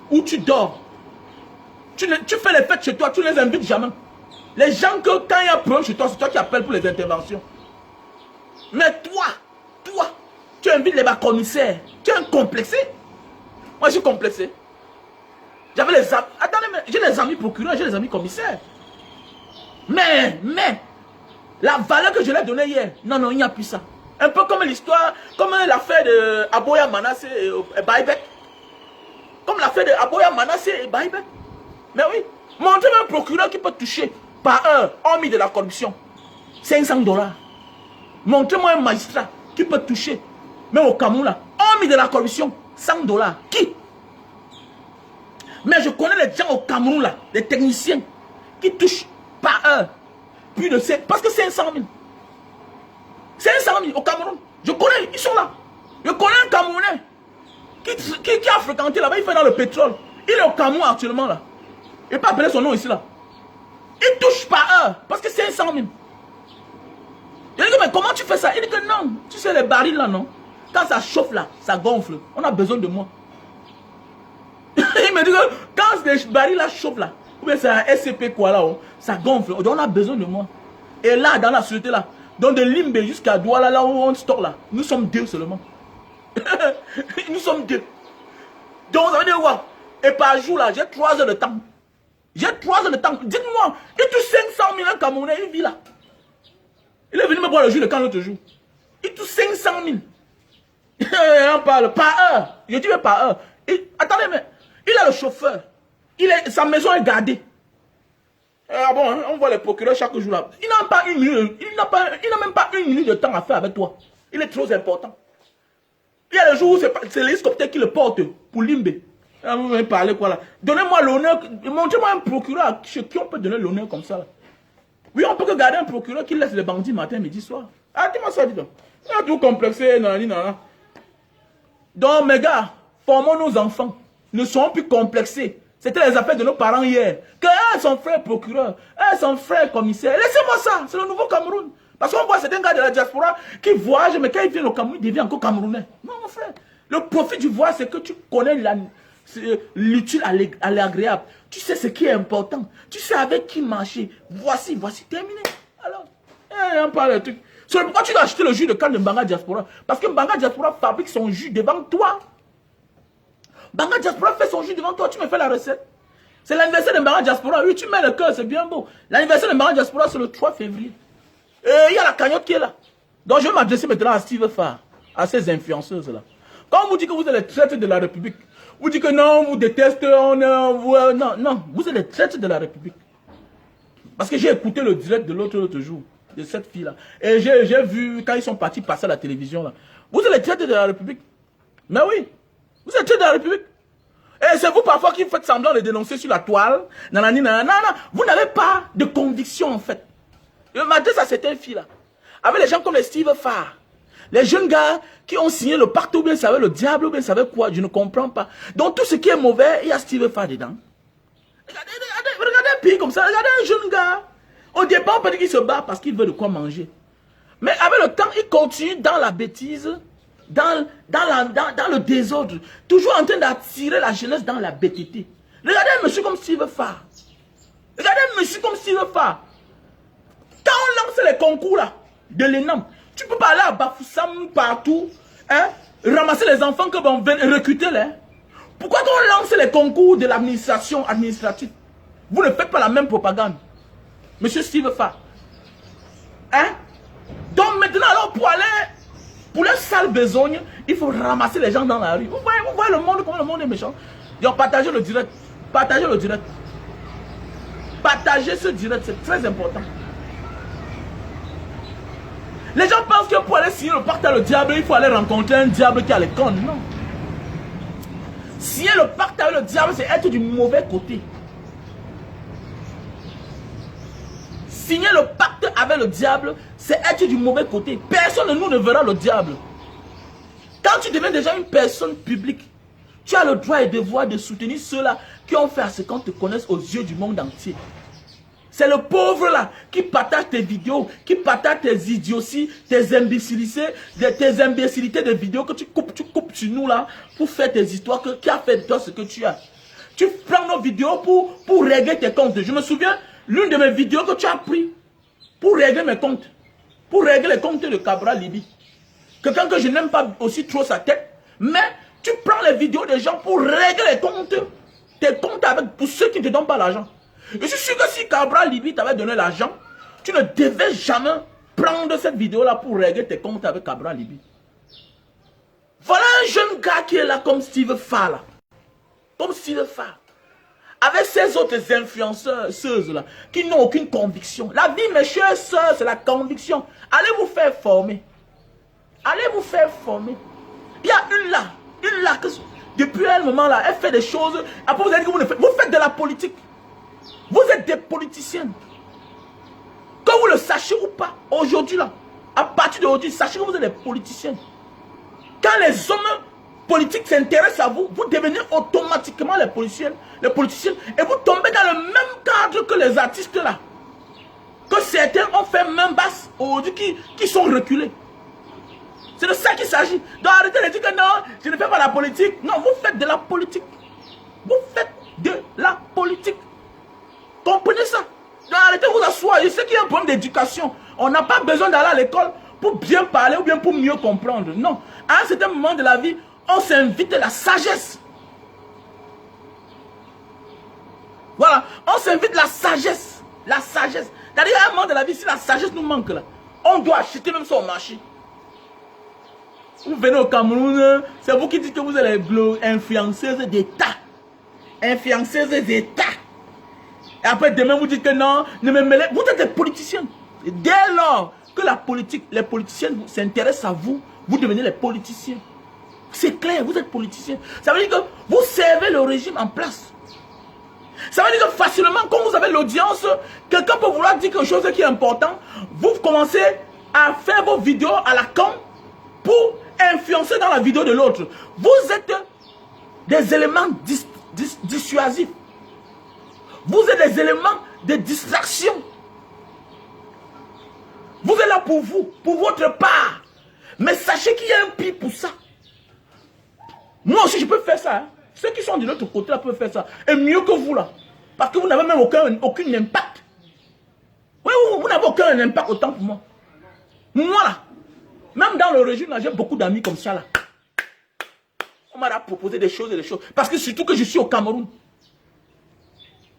Speaker 2: où tu dors. Tu fais les fêtes chez toi, tu ne les invites jamais. Les gens que quand il y a un problème chez toi, c'est toi qui appelles pour les interventions. Mais toi, tu invites les bas-commissaires. Tu es un complexé. Moi, je suis complexé. J'avais les amis. Attendez, mais j'ai les amis procureurs, j'ai les amis commissaires. Mais, la valeur que je l'ai donnée hier, non, il n'y a plus ça. Un peu comme l'histoire, comme l'affaire de Aboya Manasseh et Baïbek. Comme l'affaire de Aboya Manasseh et Baïbek. Mais oui, montrez-moi un procureur qui peut toucher par heure, hormis de la corruption, $500. Montrez-moi un magistrat qui peut toucher, même au Cameroun là, hormis de la corruption, $100. Qui? Mais je connais les gens au Cameroun là, les techniciens, qui touchent par heure plus de 5, parce que 500 000. 500 000 au Cameroun. Je connais, ils sont là. Je connais un Camerounais qui a fréquenté là-bas, il fait dans le pétrole. Il est au Cameroun actuellement là. Il n'a pas appelé son nom ici là. Il touche par heure, parce que c'est 500 000. Je lui dis, mais comment tu fais ça? Il dit que non, tu sais les barils là, non? Quand ça chauffe là, ça gonfle. On a besoin de moi. Il me dit que quand les barils là chauffent là, ou bien c'est un SCP quoi là, ça gonfle. On a besoin de moi. Et là, dans la société là, donc de Limbe jusqu'à Douala, là où on stocke là, nous sommes 2 seulement. Nous sommes 2. Donc ça veut dire quoi? Et par jour là, j'ai 3 heures de temps. J'ai 3 heures de temps. Dites-moi, il touche 500 000 un Camerounais, il vit là. Il est venu me boire le jus de camp l'autre jour. Il touche 500 000. On parle par heure. Je dis mais par heure. Attendez, mais il a le chauffeur. Sa maison est gardée. Ah bon, on voit les procureurs chaque jour là. Il n'a pas une minute. Il n'a même pas une minute de temps à faire avec toi. Il est trop important. Il y a le jour où c'est l'hélicoptère qui le porte pour Limbe. Vous m'avez parlé quoi là? Donnez-moi l'honneur. Montrez-moi un procureur chez qui on peut donner l'honneur comme ça là. Oui, on peut que garder un procureur qui laisse les bandits matin, midi, soir. Ah, dis-moi ça, dis donc. Il a tout complexé, nanana. Donc, mes gars, formons nos enfants. Ne seront plus complexés. C'était les affaires de nos parents hier. Que son frère procureur, son frère commissaire. Laissez-moi ça, c'est le nouveau Cameroun. Parce qu'on voit certains gars de la diaspora qui voyagent, mais quand ils viennent au Cameroun, ils deviennent encore Camerounais. Non, mon frère. Le profit du voyage, c'est que tu connais l'utile à l'agréable. Tu sais ce qui est important. Tu sais avec qui marcher. Voici, terminé. Alors, on parle de trucs. C'est pourquoi tu dois acheter le jus de canne de Mbanga Diaspora. Parce que Mbanga Diaspora fabrique son jus devant toi. Mbanga Diaspora fait son jus devant toi. Tu me fais la recette. C'est l'anniversaire de Mbanga Diaspora. Oui, tu mets le cœur, c'est bien beau. L'anniversaire de Mbanga Diaspora, c'est le 3 février. Et il y a la cagnotte qui est là. Donc je vais m'adresser maintenant à Steve Farr, à ces influenceuses là. Quand on vous dit que vous êtes les traîtres de la République, vous dites que non, vous détestez, non, vous êtes les traîtres de la République. Parce que j'ai écouté le direct de l'autre jour, de cette fille-là. Et j'ai vu, quand ils sont partis passer à la télévision, là. Vous êtes les traîtres de la République. Mais oui, vous êtes les traîtres de la République. Et c'est vous parfois qui faites semblant de dénoncer sur la toile. Nanana. Vous n'avez pas de conviction en fait. Je m'adresse à certaines filles-là. Avec les gens comme les Steve Farr. Les jeunes gars qui ont signé le pacte, ou bien ça le diable, ou bien ça quoi, je ne comprends pas. Donc tout ce qui est mauvais, il y a Steve Farr dedans. Regardez un pays comme ça, regardez un jeune gars. Au départ, on peut dire qu'il se bat parce qu'il veut de quoi manger. Mais avec le temps, il continue dans la bêtise, dans le désordre. Toujours en train d'attirer la jeunesse dans la bêtité. Regardez un monsieur comme Steve Farr. Regardez un monsieur comme Steve Farr. Quand on lance les concours là, de l'ENAM, tu peux pas aller à Bafoussam partout, hein, ramasser les enfants que vont recruter là. Pourquoi quand on lance les concours de l'administration administrative, vous ne faites pas la même propagande? Monsieur Steve Farr. Hein? Donc maintenant, alors pour la sale besogne, il faut ramasser les gens dans la rue. Vous voyez le monde, comment le monde est méchant. Donc partagez le direct. Partagez le direct. Partagez ce direct, c'est très important. Les gens pensent que pour aller signer le pacte avec le diable, il faut aller rencontrer un diable qui a les cornes. Non. Signer le pacte avec le diable, c'est être du mauvais côté. Signer le pacte avec le diable, c'est être du mauvais côté. Personne de nous ne verra le diable. Quand tu deviens déjà une personne publique, tu as le droit et devoir de soutenir ceux-là qui ont fait à ce qu'on te connaisse aux yeux du monde entier. C'est le pauvre là qui partage tes vidéos, qui partage tes idioties, tes imbécilités de vidéos que tu coupes sur nous là pour faire tes histoires qui a fait de toi ce que tu as. Tu prends nos vidéos pour régler tes comptes. Je me souviens, l'une de mes vidéos que tu as pris pour régler mes comptes, pour régler les comptes de Cabral Libye. Quelqu'un que je n'aime pas aussi trop sa tête, mais tu prends les vidéos des gens pour régler les comptes, tes comptes pour ceux qui ne te donnent pas l'argent. Je suis sûr que si Cabral Libye t'avait donné l'argent, tu ne devais jamais prendre cette vidéo-là pour régler tes comptes avec Cabral Libye. Voilà un jeune gars qui est là comme Steve Farr, là. Comme Steve Farr. Avec ces autres influenceuses là, qui n'ont aucune conviction. La vie, mes chers soeurs, c'est la conviction. Allez vous faire former. Allez vous faire former. Il y a une là, que depuis un moment là, elle fait des choses. Après vous allez dire que vous faites de la politique. Vous êtes des politiciennes. Que vous le sachiez ou pas, aujourd'hui là, à partir d'aujourd'hui, sachez que vous êtes des politiciennes. Quand les hommes politiques s'intéressent à vous, vous devenez automatiquement les politiciennes, et vous tombez dans le même cadre que les artistes là. Que certains ont fait main basse aujourd'hui qui sont reculés. C'est de ça qu'il s'agit. Donc arrêtez de dire que non, je ne fais pas la politique. Non, vous faites de la politique. Vous faites de la politique. Comprenez ça. Donc arrêtez de vous asseoir. Je sais qu'il y a un problème d'éducation. On n'a pas besoin d'aller à l'école pour bien parler ou bien pour mieux comprendre. Non. À un certain moment de la vie, on s'invite à la sagesse. Voilà. On s'invite la sagesse. La sagesse. C'est-à-dire à un moment de la vie, si la sagesse nous manque là, on doit acheter même ça au marché. Vous venez au Cameroun, c'est vous qui dites que vous êtes les influenceuses d'État. Influenceuses d'État. Et après demain vous dites que non, ne me mêlez. Vous êtes des politiciens. Et dès lors que les politiciens s'intéressent à vous, vous devenez les politiciens. C'est clair, vous êtes politiciens. Ça veut dire que vous servez le régime en place. Ça veut dire que facilement, quand vous avez l'audience, quelqu'un peut vouloir dire quelque chose qui est important, vous commencez à faire vos vidéos à la con pour influencer dans la vidéo de l'autre. Vous êtes des éléments dissuasifs. Vous êtes des éléments de distraction. Vous êtes là pour vous, pour votre part. Mais sachez qu'il y a un prix pour ça. Moi aussi je peux faire ça. Hein. Ceux qui sont de l'autre côté là peuvent faire ça. Et mieux que vous là. Parce que vous n'avez même aucun impact. Oui, vous n'avez aucun impact autant pour moi. Moi là. Même dans le régime, j'ai beaucoup d'amis comme ça là. On m'a proposé des choses et des choses. Parce que surtout que je suis au Cameroun.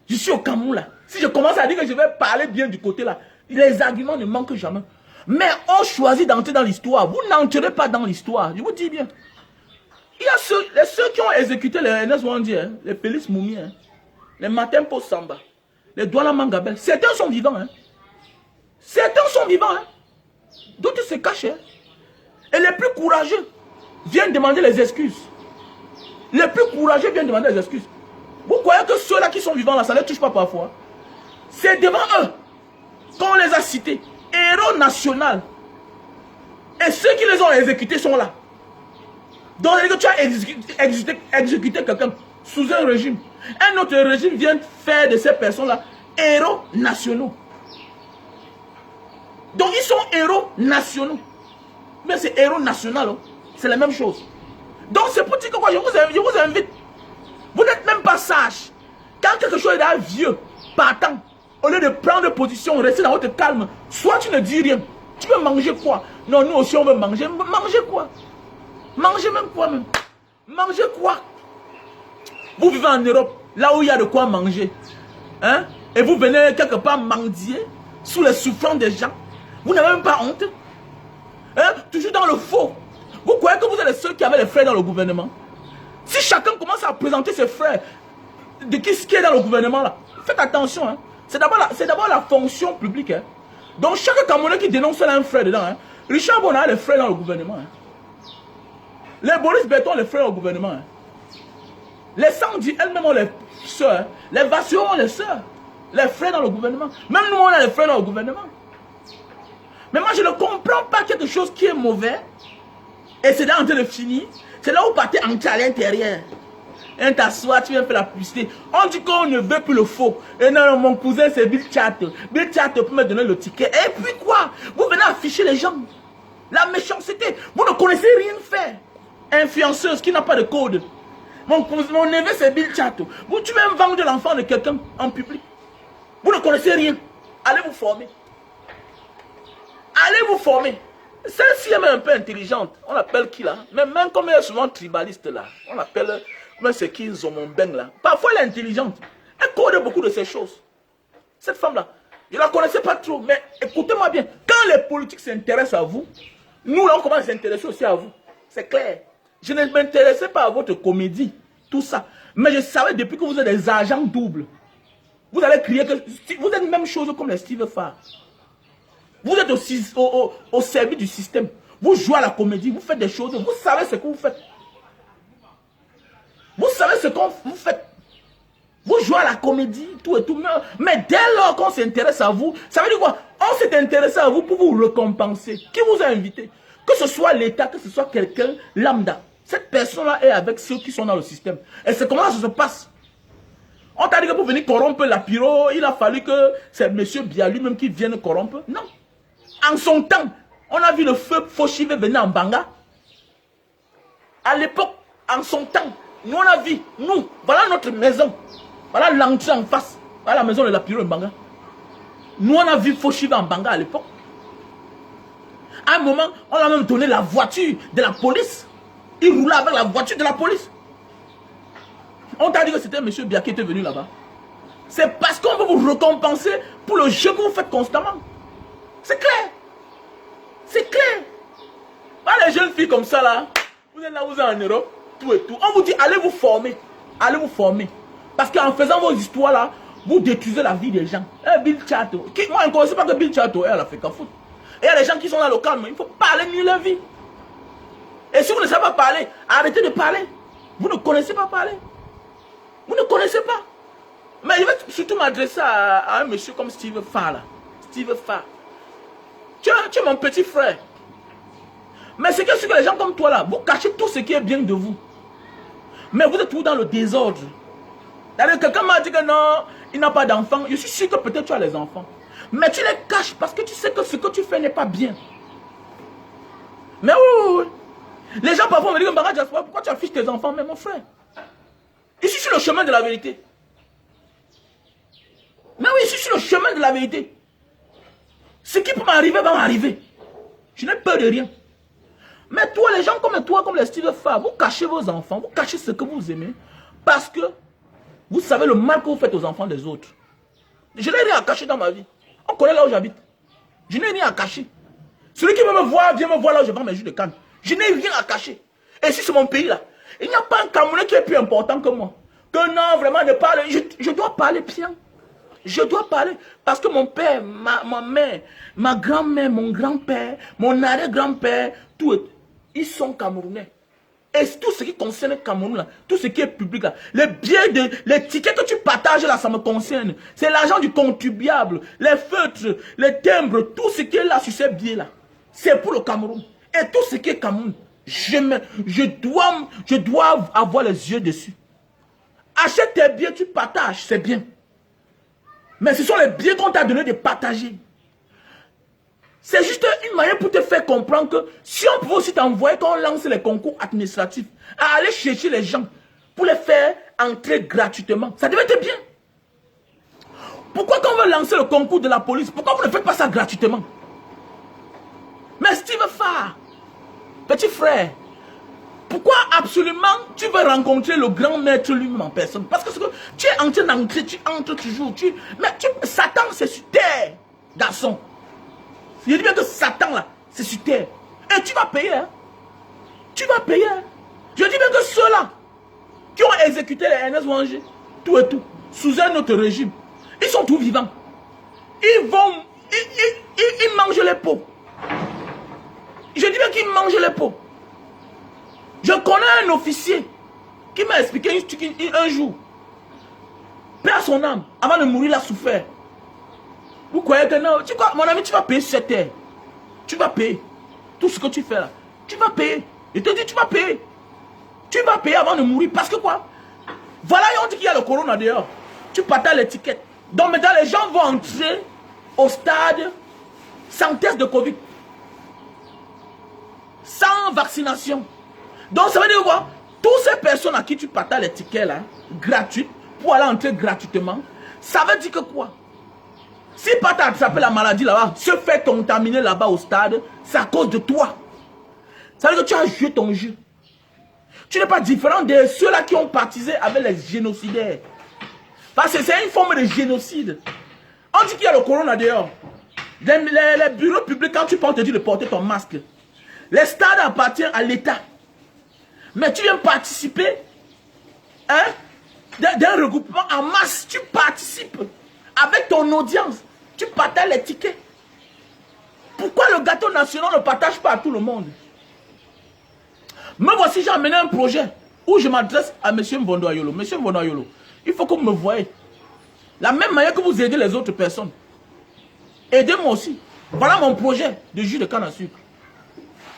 Speaker 2: Je suis au Cameroun là. Si je commence à dire que je vais parler bien du côté là, les arguments ne manquent jamais. Mais on choisit d'entrer dans l'histoire. Vous n'entrez pas dans l'histoire. Je vous dis bien. Il y a ceux qui ont exécuté les Ernest Wandi, hein, les Félix Moumi, hein, les Martin Paul Samba, les Douala Mangabel. Certains sont vivants. Hein. Certains sont vivants. Hein. D'autres se cachent. Hein. Et les plus courageux viennent demander les excuses. Les plus courageux viennent demander les excuses. Vous croyez que ceux-là qui sont vivants là, ça ne les touche pas parfois? C'est devant eux qu'on les a cités. Héros national. Et ceux qui les ont exécutés sont là. Donc, tu as exécuté quelqu'un sous un régime. Un autre régime vient faire de ces personnes-là héros nationaux. Donc, ils sont héros nationaux. Mais c'est héros national. Hein. C'est la même chose. Donc, c'est pour dire que quoi, je vous invite. Vous n'êtes même pas sage. Quand quelque chose est vieux, partant, au lieu de prendre position, rester dans votre calme, soit tu ne dis rien. Tu veux manger quoi? Non, nous aussi on veut manger. Manger quoi? Manger même quoi même? Manger quoi? Vous vivez en Europe, là où il y a de quoi manger. Hein? Et vous venez quelque part mendier sous les souffrances des gens. Vous n'avez même pas honte. Hein? Toujours dans le faux. Vous croyez que vous êtes les seuls qui avaient les frères dans le gouvernement? Si chacun commence à présenter ses frères de qui est dans le gouvernement là, faites attention. Hein? C'est d'abord la fonction publique. Hein? Donc chaque Camerounais qui dénonce là un frère dedans. Hein? Richard Bon a les frères dans le gouvernement. Hein? Les Boris Béton les frères au gouvernement. Hein? Les Sandy elles-mêmes ont les soeurs. Hein? Les Vassio ont les soeurs. Les frères dans le gouvernement. Même nous on a les frères dans le gouvernement. Mais moi je ne comprends pas quelque chose qui est mauvais. Et c'est là en train de finir. C'est là où vous partez entrer à l'intérieur. Un t'assoit, tu viens faire la publicité. On dit qu'on ne veut plus le faux. Et non, mon cousin, c'est Bill Chat. Bill Chat peut me donner le ticket. Et puis quoi? Vous venez afficher les gens. La méchanceté. Vous ne connaissez rien faire. Influenceuse qui n'a pas de code. Mon neveu, c'est Bill Chat. Vous, tu veux vendre l'enfant de quelqu'un en public. Vous ne connaissez rien. Allez vous former. Allez vous former. Celle-ci est même un peu intelligente. On l'appelle qui là? Mais même comme elle est souvent tribaliste là. On l'appelle, mais c'est qui Zomonbeng là? Parfois elle est intelligente. Elle connaît beaucoup de ces choses. Cette femme là, je ne la connaissais pas trop. Mais écoutez-moi bien. Quand les politiques s'intéressent à vous, nous là on commence à s'intéresser aussi à vous. C'est clair. Je ne m'intéressais pas à votre comédie. Tout ça. Mais je savais depuis que vous êtes des agents doubles. Vous allez crier que vous êtes la même chose comme les Steve Farr. Vous êtes au service du système. Vous jouez à la comédie, vous faites des choses, vous savez ce que vous faites. Vous savez ce que vous faites. Vous jouez à la comédie, tout et tout. Mais dès lors qu'on s'intéresse à vous, ça veut dire quoi? On s'est intéressé à vous pour vous récompenser. Qui vous a invité? Que ce soit l'État, que ce soit quelqu'un lambda. Cette personne-là est avec ceux qui sont dans le système. Et c'est comment ça se passe. On t'a dit que pour venir corrompre la pyro, il a fallu que c'est M. Bia lui-même qui vienne corrompre. Non. En son temps, on a vu le feu Foshive venir en Banga. À l'époque, en son temps, nous on a vu, nous, voilà notre maison. Voilà l'entrée en face. Voilà la maison de la pyro en Banga. Nous on a vu Foshive en Banga à l'époque. À un moment, on a même donné la voiture de la police. Il roulait avec la voiture de la police. On t'a dit que c'était M. Bia qui était venu là-bas. C'est parce qu'on veut vous récompenser pour le jeu que vous faites constamment. C'est clair. C'est clair. Pas les jeunes filles comme ça là. Vous êtes là, vous êtes en Europe, tout et tout. On vous dit, allez vous former. Allez vous former. Parce qu'en faisant vos histoires là, vous détruisez la vie des gens. Bill Chato. Moi, je ne connaissais pas que Bill Chato est à l'Afrique Foot. Et il y a des gens qui sont dans le calme. Il faut parler mieux leur vie. Et si vous ne savez pas parler, arrêtez de parler. Vous ne connaissez pas parler. Vous ne connaissez pas. Mais je vais surtout m'adresser à un monsieur comme Steve Farr là. Steve Farr. Tu es mon petit frère. Mais c'est que les gens comme toi là, vous cachez tout ce qui est bien de vous. Mais vous êtes tout dans le désordre. Quelqu'un m'a dit que non, il n'a pas d'enfants. Je suis sûr que peut-être tu as les enfants. Mais tu les caches parce que tu sais que ce que tu fais n'est pas bien. Mais oui. Les gens parfois me disent, pourquoi tu affiches tes enfants? Mais mon frère, je suis sur le chemin de la vérité. Mais oui, je suis sur le chemin de la vérité. Ce qui peut m'arriver va m'arriver. Je n'ai peur de rien. Mais toi, les gens comme toi, comme les Steve Farr, vous cachez vos enfants, vous cachez ce que vous aimez, parce que vous savez le mal que vous faites aux enfants des autres. Je n'ai rien à cacher dans ma vie. On connaît là où j'habite. Je n'ai rien à cacher. Celui qui veut me voir, viens me voir là où je vends mes jus de canne. Je n'ai rien à cacher. Et si c'est mon pays là, il n'y a pas un Camerounais qui est plus important que moi. Que non, vraiment, de parler. Je dois parler bien. Je dois parler. Parce que mon père, ma mère, ma grand-mère, mon grand-père, mon arrière-grand-père, ils sont Camerounais. Et tout ce qui concerne le Cameroun, là, tout ce qui est public, là, les billets, les tickets que tu partages là, ça me concerne. C'est l'argent du contribuable, les feutres, les timbres, tout ce qui est là sur ces billets là. C'est pour le Cameroun. Et tout ce qui est Cameroun, je dois avoir les yeux dessus. Achète tes billets, tu partages, c'est bien. Mais ce sont les billets qu'on t'a donné de partager. C'est juste une manière pour te faire comprendre que si on pouvait aussi t'envoyer quand on lance les concours administratifs, à aller chercher les gens pour les faire entrer gratuitement, ça devait être bien. Pourquoi quand on veut lancer le concours de la police, pourquoi vous ne faites pas ça gratuitement? Mais Steve Farr, petit frère, pourquoi absolument tu veux rencontrer le grand maître lui-même en personne? Parce que tu es en train d'entrer, tu entres toujours. Satan, c'est sur terre, garçon. Je dis bien que Satan, là, c'est sur terre. Et tu vas payer. Hein? Tu vas payer. Hein? Je dis bien que ceux-là qui ont exécuté les Ernest Wanger, tout et tout, sous un autre régime, ils sont tous vivants. Ils mangent les peaux. Je dis bien qu'ils mangent les peaux. Je connais un officier qui m'a expliqué un jour. Père son âme, avant de mourir, il a souffert. Vous croyez que non? Tu crois, mon ami, tu vas payer cette terre. Tu vas payer. Tout ce que tu fais là. Tu vas payer. Je te dis, tu vas payer. Tu vas payer avant de mourir. Parce que quoi? Voilà, on dit qu'il y a le corona dehors. Tu partages l'étiquette. Donc maintenant, les gens vont entrer au stade sans test de Covid. Sans vaccination. Donc ça veut dire quoi? Toutes ces personnes à qui tu partages l'étiquette là, gratuite, pour aller entrer gratuitement, ça veut dire que quoi? Si pas t'as attrapé la maladie là-bas, se fait contaminer là-bas au stade, c'est à cause de toi. Ça veut dire que tu as joué ton jeu. Tu n'es pas différent de ceux-là qui ont partisé avec les génocidaires. Parce que c'est une forme de génocide. On dit qu'il y a le corona dehors. Les bureaux publics, quand tu portes, te dis de porter ton masque. Les stades appartiennent à l'État. Mais tu viens participer d'un regroupement en masse. Tu participes avec ton audience. Tu partages les tickets. Pourquoi le gâteau national ne partage pas à tout le monde? Me voici, j'ai amené un projet où je m'adresse à M. Mvondo Ayolo. M. Mvondo Ayolo, il faut que vous me voyez. La même manière que vous aidez les autres personnes. Aidez-moi aussi. Voilà mon projet de jus de canne à sucre.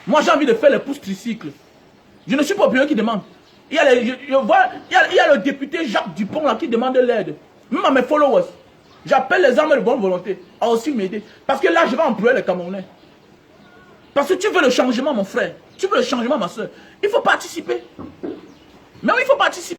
Speaker 2: Moi, j'ai envie de faire les pousses tricycles. Je ne suis pas le premier qui demande. Il y a le député Jacques Dupont là qui demande l'aide. Même à mes followers. J'appelle les armes de bonne volonté à aussi m'aider. Parce que là, je vais employer les Camerounais. Parce que tu veux le changement, mon frère. Tu veux le changement, ma soeur. Il faut participer. Mais oui, il faut participer.